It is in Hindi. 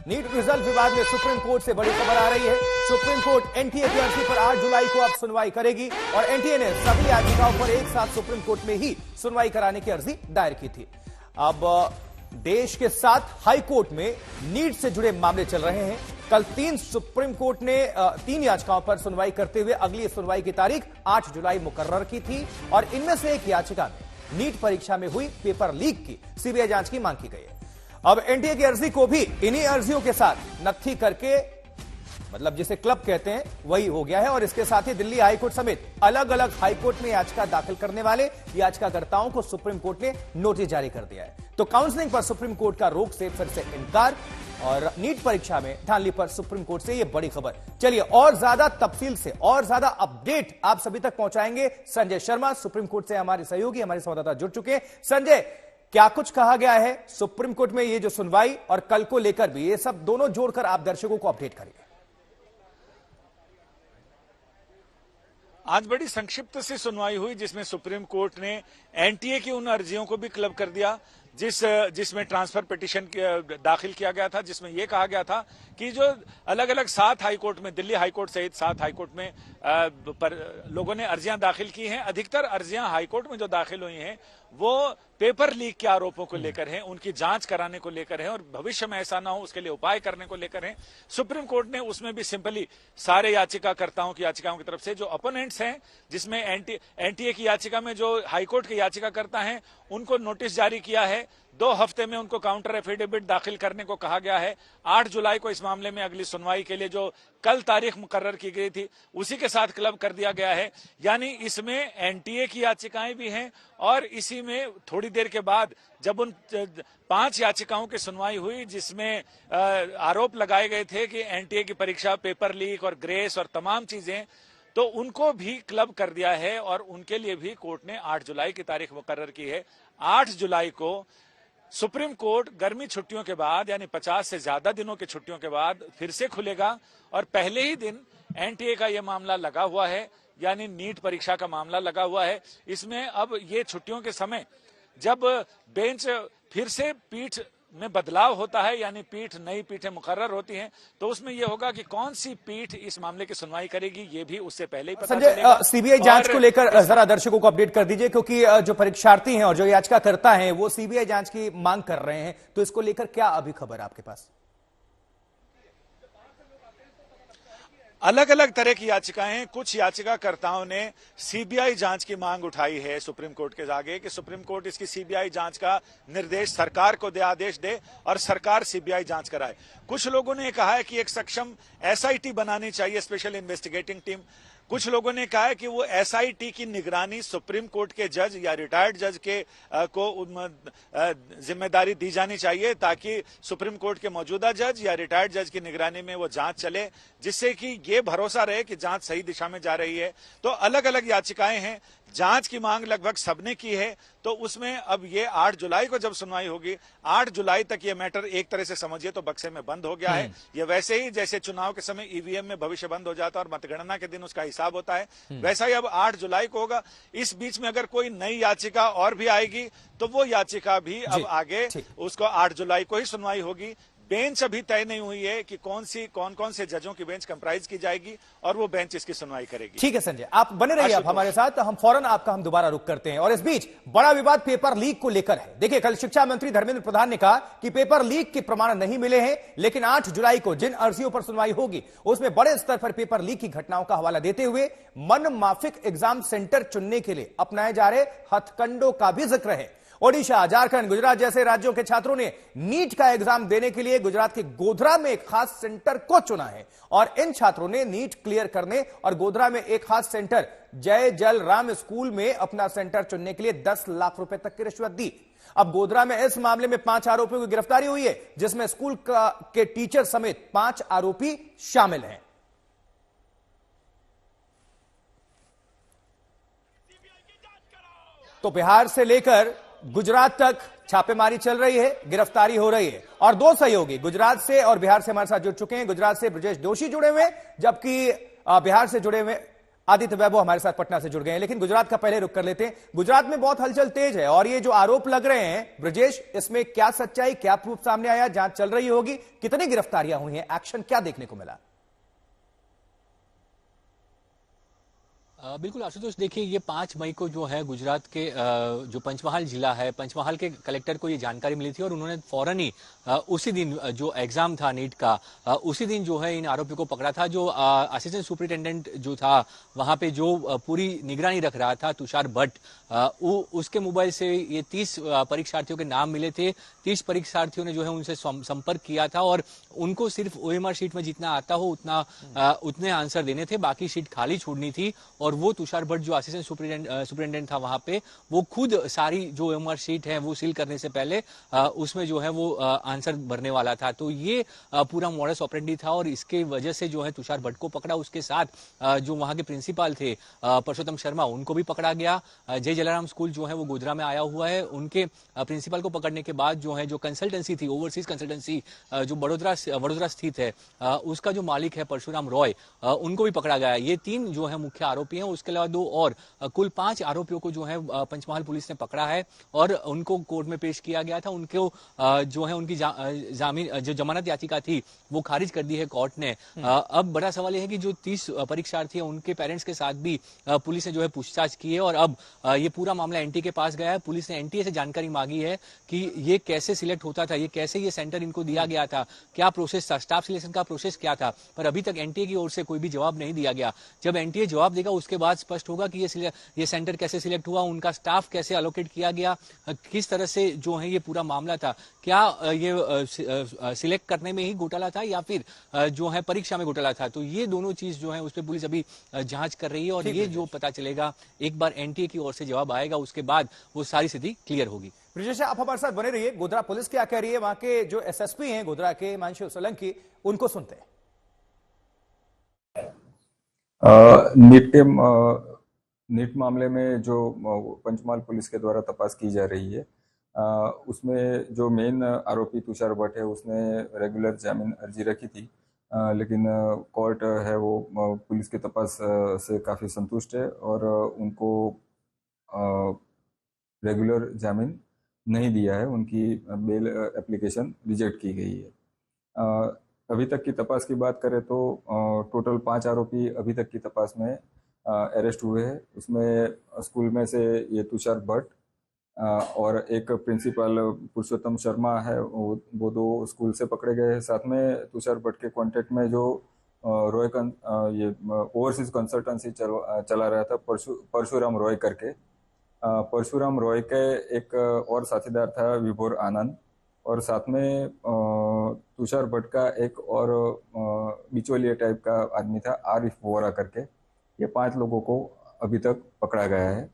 नीट रिजल्ट विवाद में सुप्रीम कोर्ट से बड़ी खबर आ रही है। सुप्रीम कोर्ट एनटीए की अर्जी पर 8 जुलाई को अब सुनवाई करेगी और एनटीए ने सभी याचिकाओं पर एक साथ सुप्रीम कोर्ट में ही सुनवाई कराने की अर्जी दायर की थी। अब देश के 7 हाई कोर्ट में नीट से जुड़े मामले चल रहे हैं। कल सुप्रीम कोर्ट ने 3 याचिकाओं पर सुनवाई करते हुए अगली सुनवाई की तारीख 8 जुलाई मुकर्रर की थी और इनमें से एक याचिका में नीट परीक्षा में हुई पेपर लीक की सीबीआई जांच की मांग की गई है। अब एनटीए की अर्जी को भी इन्हीं अर्जियों के साथ नत्थी करके, मतलब जिसे क्लब कहते हैं, वही हो गया है और इसके साथ ही दिल्ली हाईकोर्ट समेत अलग अलग हाईकोर्ट में याचिका दाखिल करने वाले याचिकाकर्ताओं को सुप्रीम कोर्ट ने नोटिस जारी कर दिया है। तो काउंसलिंग पर सुप्रीम कोर्ट का रोक से फिर से इनकार और नीट परीक्षा में धांधली पर सुप्रीम कोर्ट से यह बड़ी खबर। चलिए और ज्यादा तफसील से और ज्यादा अपडेट आप सभी तक पहुंचाएंगे संजय शर्मा, सुप्रीम कोर्ट से हमारे सहयोगी, हमारे संवाददाता जुड़ चुके हैं। संजय, क्या कुछ कहा गया है सुप्रीम कोर्ट में ये जो सुनवाई और कल को लेकर भी, ये सब दोनों जोड़कर आप दर्शकों को अपडेट करिए। आज बड़ी संक्षिप्त सी सुनवाई हुई जिसमें सुप्रीम कोर्ट ने एनटीए की उन अर्जियों को भी क्लब कर दिया जिसमें ट्रांसफर पिटीशन दाखिल किया गया था, जिसमें यह कहा गया था कि जो अलग अलग 7 हाईकोर्ट में, दिल्ली हाईकोर्ट सहित 7 हाईकोर्ट में लोगों ने अर्जियां दाखिल की हैं। अधिकतर अर्जियां हाईकोर्ट में जो दाखिल हुई हैं वो पेपर लीक के आरोपों को लेकर हैं, उनकी जांच कराने को लेकर है और भविष्य में ऐसा ना हो उसके लिए उपाय करने को लेकर है। सुप्रीम कोर्ट ने उसमें भी सिंपली सारे याचिकाकर्ताओं की याचिकाओं की तरफ से जो अपोनेंट्स हैं, जिसमें एनटीए की याचिका में जो हाईकोर्ट के याचिकाकर्ता हैं उनको नोटिस जारी किया है। 2 हफ्ते में उनको काउंटर एफिडेविट दाखिल करने को कहा गया है। 8 जुलाई को इस मामले में अगली सुनवाई के लिए जो कल तारीख मुकर्रर की गई थी उसी के साथ क्लब कर दिया गया है। यानी इसमें एनटीए की याचिकाएं भी हैं और इसी में थोड़ी देर के बाद जब उन 5 याचिकाओं की सुनवाई हुई जिसमें आरोप लगाए गए थे कि एनटीए की परीक्षा पेपर लीक और ग्रेस और तमाम चीजें, तो उनको भी क्लब कर दिया है और उनके लिए भी कोर्ट ने 8 जुलाई की तारीख मुकर्रर की है। 8 जुलाई को सुप्रीम कोर्ट गर्मी छुट्टियों के बाद, यानी 50 से ज्यादा दिनों की छुट्टियों के बाद फिर से खुलेगा और पहले ही दिन एनटीए का यह मामला लगा हुआ है, यानी नीट परीक्षा का मामला लगा हुआ है। इसमें अब ये छुट्टियों के समय जब बेंच फिर से पीठ में बदलाव होता है, यानी नई पीठें मुकर्रर होती हैं, तो उसमें यह होगा कि कौन सी पीठ इस मामले की सुनवाई करेगी ये भी उससे पहले ही पता चलेगा। सीबीआई जांच को लेकर जरा दर्शकों को अपडेट कर दीजिए, क्योंकि जो परीक्षार्थी हैं और जो याचिकाकर्ता हैं वो सीबीआई जांच की मांग कर रहे हैं, तो इसको लेकर क्या अभी खबर आपके पास? अलग अलग तरह की याचिकाएं हैं। कुछ याचिकाकर्ताओं ने सीबीआई जांच की मांग उठाई है सुप्रीम कोर्ट के आगे कि सुप्रीम कोर्ट इसकी सीबीआई जांच का निर्देश सरकार को दे, आदेश दे और सरकार सीबीआई जांच कराए। कुछ लोगों ने कहा है कि एक सक्षम एसआईटी बनानी चाहिए, स्पेशल इन्वेस्टिगेटिंग टीम। कुछ लोगों ने कहा है कि वो एसआईटी की निगरानी सुप्रीम कोर्ट के जज या रिटायर्ड जज के को जिम्मेदारी दी जानी चाहिए, ताकि सुप्रीम कोर्ट के मौजूदा जज या रिटायर्ड जज की निगरानी में वो जांच चले, जिससे कि ये भरोसा रहे कि जांच सही दिशा में जा रही है। तो अलग अलग याचिकाएं हैं, जांच की मांग लगभग सबने की है। तो उसमें अब ये 8 जुलाई को जब सुनवाई होगी, 8 जुलाई तक ये मैटर एक तरह से समझिए तो बक्से में बंद हो गया है। ये वैसे ही जैसे चुनाव के समय ईवीएम में भविष्य बंद हो जाता है और मतगणना के दिन उसका हिसाब होता है, वैसा ही अब 8 जुलाई को होगा। इस बीच में अगर कोई नई याचिका और भी आएगी तो वो याचिका भी अब आगे उसको 8 जुलाई को ही सुनवाई होगी। बेंच अभी तय नहीं हुई है कि कौन कौन से जजों की बेंच कंप्राइज की जाएगी और वो बेंच इसकी सुनवाई करेगी। ठीक है संजय, आप बने रहिए आप हमारे साथ, हम फौरन हम दोबारा रुक करते हैं। और इस बीच बड़ा विवाद पेपर लीक को लेकर है। देखिए, कल शिक्षा मंत्री धर्मेंद्र प्रधान ने कहा कि पेपर लीक के प्रमाण नहीं मिले हैं, लेकिन 8 जुलाई को जिन अर्जियों पर सुनवाई होगी उसमें बड़े स्तर पर पेपर लीक की घटनाओं का हवाला देते हुए मन माफिक एग्जाम सेंटर चुनने के लिए अपनाए जा रहे हथकंडों का भी जिक्र है। ओडिशा, झारखंड, गुजरात जैसे राज्यों के छात्रों ने नीट का एग्जाम देने के लिए गुजरात के गोधरा में एक खास सेंटर को चुना है और इन छात्रों ने नीट क्लियर करने और गोधरा में एक खास सेंटर जय जल राम स्कूल में अपना सेंटर चुनने के लिए 10 लाख रुपए तक की रिश्वत दी। अब गोधरा में इस मामले में 5 आरोपियों की गिरफ्तारी हुई है, जिसमें स्कूल के टीचर समेत 5 आरोपी शामिल हैं। तो बिहार से लेकर गुजरात तक छापेमारी चल रही है, गिरफ्तारी हो रही है और 2 सहयोगी गुजरात से और बिहार से हमारे साथ जुड़ चुके हैं। गुजरात से ब्रजेश दोषी जुड़े हुए, जबकि बिहार से जुड़े हुए आदित्य वैभव हमारे साथ पटना से जुड़ गए हैं, लेकिन गुजरात का पहले रुख कर लेते हैं। गुजरात में बहुत हलचल तेज है और ये जो आरोप लग रहे हैं ब्रजेश, इसमें क्या सच्चाई, क्या प्रूफ सामने आया, जांच चल रही होगी, कितनी गिरफ्तारियां हुई हैं, एक्शन क्या देखने को मिला? बिल्कुल आशुतोष, देखिए ये 5 मई को जो है गुजरात के जो पंचमहाल जिला है, पंचमहाल के कलेक्टर को ये जानकारी मिली थी और उन्होंने फौरन ही उसी दिन जो एग्जाम था नीट का, उसी दिन जो है इन आरोपियों को पकड़ा था। जो असिस्टेंट सुपरिटेंडेंट जो था वहां पे, जो पूरी निगरानी रख रहा था, तुषार भट्ट, उसके मोबाइल से ये 30 परीक्षार्थियों के नाम मिले थे। 30 परीक्षार्थियों ने जो है उनसे संपर्क किया था और उनको सिर्फ ओएमआर शीट में जितना आता हो उतने आंसर देने थे, बाकी शीट खाली छोड़नी थी। और वो तुषार भट्ट जो असिस्टेंट सुपरिटेंडेंट था वहां पे, वो खुद सारी जो ओएमआर शीट है वो सील करने से पहले उसमें जो है वो आंसर भरने वाला था। तो ये पूरा मॉडस ऑपरेंडी था और इसके वजह से जो है तुषार भट्ट को पकड़ा। उसके साथ जो वहां के प्रिंसिपल थे परसोत्तम शर्मा, उनको भी पकड़ा गया। जय जलाराम स्कूल जो है वो गोधरा में आया हुआ है, उनके प्रिंसिपल को पकड़ने के बाद जो है जो कंसल्टेंसी थी, ओवरसीज कंसल्टेंसी जो वडोदरा स्थित है, उसका जो मालिक है परशुराम रॉय, उनको भी पकड़ा गया। ये 3 जो है मुख्य आरोपी हैं। उसके अलावा 2 और कुल 5 आरोपियों को जो है पंचमहाल पुलिस ने पकड़ा है और उनको कोर्ट में पेश किया गया था। उनको जो है उनकी जो जमानत याचिका थी वो खारिज कर दी है कोर्ट ने। अब बड़ा सवाल यह है कि जो 30 परीक्षार्थी हैं उनके पेरेंट्स के साथ भी पुलिस ने जो है पूछताछ की है और अब ये पूरा मामला एनटीए के पास गया है। पुलिस ने एनटीए से जानकारी मांगी है कि ये कैसे सिलेक्ट होता था, ये कैसे ये सेंटर इनको दिया गया था, क्या प्रोसेस था, स्टाफ सिलेक्शन का प्रोसेस क्या था, पर अभी तक एनटीए की ओर से कोई भी जवाब नहीं दिया गया। जब एनटीए जवाब देगा उसके बाद स्पष्ट होगा कि ये सेंटर कैसे सिलेक्ट हुआ, उनका स्टाफ कैसे अलोकेट किया गया, किस तरह से जो है ये पूरा मामला था, क्या ये सिलेक्ट करने में ही घोटाला था या फिर जो है परीक्षा में घोटाला था। तो ये दोनों चीज जो है उस पर पुलिस अभी जांच कर रही है और ये जो पता चलेगा, एक बार एनटीए की ओर से जवाब आएगा उसके बाद वो सारी स्थिति क्लियर होगी। ब्रजेश, आप हमारे साथ बने रहिए। गोधरा पुलिस क्या कह रही है, वहां के जो एसएसपी हैं गोधरा के, हिमांशु सोलंकी, उनको सुनते हैं। नीट मामले में जो पंचमहाल पुलिस के द्वारा तपास की जा रही है, उसमें जो मेन आरोपी तुषार भट्ट है उसने रेगुलर जामीन अर्जी रखी थी, लेकिन कोर्ट है वो पुलिस के तपास से काफ़ी संतुष्ट है और उनको रेगुलर जामीन नहीं दिया है। उनकी बेल एप्लीकेशन रिजेक्ट की गई है। अभी तक की तपास की बात करें तो टोटल 5 आरोपी अभी तक की तपास में अरेस्ट हुए हैं। उसमें स्कूल में से ये तुषार भट्ट और एक प्रिंसिपल पुरुषोत्तम शर्मा है, वो 2 स्कूल से पकड़े गए हैं। साथ में तुषार भट्ट के कॉन्टेक्ट में जो ये ओवरसीज कंसल्टेंसी चला रहा था परशुराम रॉय करके, परशुराम रॉय के एक और साथीदार था विभोर आनंद, और साथ में तुषार भट्ट का एक और बिचौलिया टाइप का आदमी था आरिफ वोरा करके। ये 5 लोगों को अभी तक पकड़ा गया है।